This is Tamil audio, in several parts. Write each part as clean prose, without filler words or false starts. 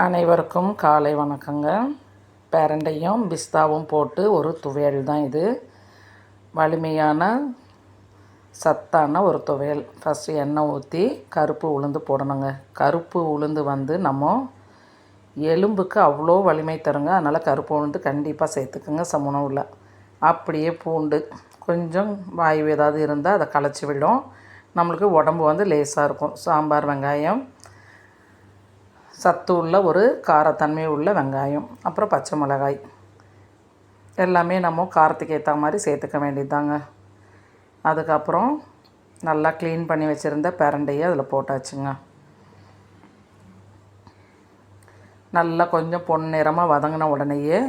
அனைவருக்கும் காலை வணக்கங்க. பிரண்டையும் பிஸ்தாவும் போட்டு ஒரு துவையல் தான் இது. வலிமையான சத்தான ஒரு துவையல். ஃபஸ்ட்டு எண்ணெய் ஊற்றி கருப்பு உளுந்து போடணுங்க. கருப்பு உளுந்து வந்து நம்ம எலும்புக்கு அவ்வளோ வலிமை தருங்க. அதனால் கருப்பு உளுந்து கண்டிப்பாக சேர்த்துக்குங்க உணவில். அப்படியே பூண்டு கொஞ்சம் வாயு ஏதாவது இருந்தால் அதை களைச்சி விடும். நம்மளுக்கு உடம்பு வந்து லேசாக இருக்கும். சாம்பார் வெங்காயம், சத்து உள்ள ஒரு காரத்தன்மை உள்ள வெங்காயம், அப்புறம் பச்சை மிளகாய் எல்லாமே நம்ம காரத்துக்கு ஏற்ற மாதிரி சேர்த்துக்க வேண்டியதுதாங்க. அதுக்கப்புறம் நல்லா க்ளீன் பண்ணி வச்சுருந்த பிரண்டையை அதில் போட்டாச்சுங்க. நல்லா கொஞ்சம் பொன்னிறமாக வதங்கின உடனேயே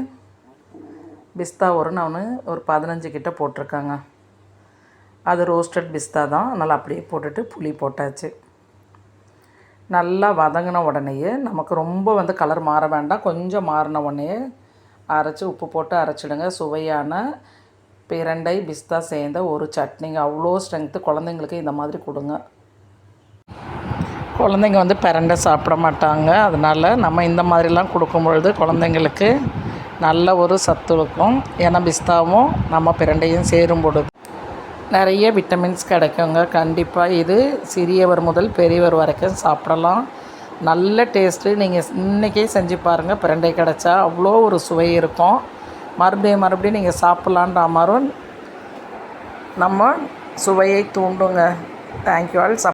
பிஸ்தா நான் ஒரு 15 கிட்ட போட்டிருக்கேங்க. அது ரோஸ்டட் பிஸ்தா தான். அதனால் அப்படியே போட்டுட்டு புளி போட்டாச்சு. நல்லா வதங்கின உடனேயே நமக்கு ரொம்ப வந்து கலர் மாற வேண்டாம். கொஞ்சம் மாறின உடனே அரைச்சி உப்பு போட்டு அரைச்சிடுங்க. சுவையான பிரண்டை பிஸ்தா சேர்ந்த ஒரு சட்னிங்க. அவ்வளோ ஸ்ட்ரென்த்து. குழந்தைங்களுக்கு இந்த மாதிரி கொடுங்க. குழந்தைங்க வந்து பிரண்டை சாப்பிட மாட்டாங்க. அதனால் நம்ம இந்த மாதிரிலாம் கொடுக்கும்பொழுது குழந்தைங்களுக்கு நல்ல ஒரு சத்து இருக்கும். ஏன்னா பிஸ்தாவும் நம்ம பிரண்டையும் சேரும் பொழுது நிறைய விட்டமின்ஸ் கிடைக்குங்க. கண்டிப்பாக இது சிறியவர் முதல் பெரியவர் வரைக்கும் சாப்பிடலாம். நல்ல டேஸ்ட்டு. நீங்கள் இன்றைக்கே செஞ்சு பாருங்கள். பிரண்டை கிடச்சா அவ்வளோ ஒரு சுவை இருக்கும். மறுபடியும் நீங்கள் சாப்பிட்லான்ற மாதிரி நம்ம சுவையை தூண்டுங்க. Thank you all.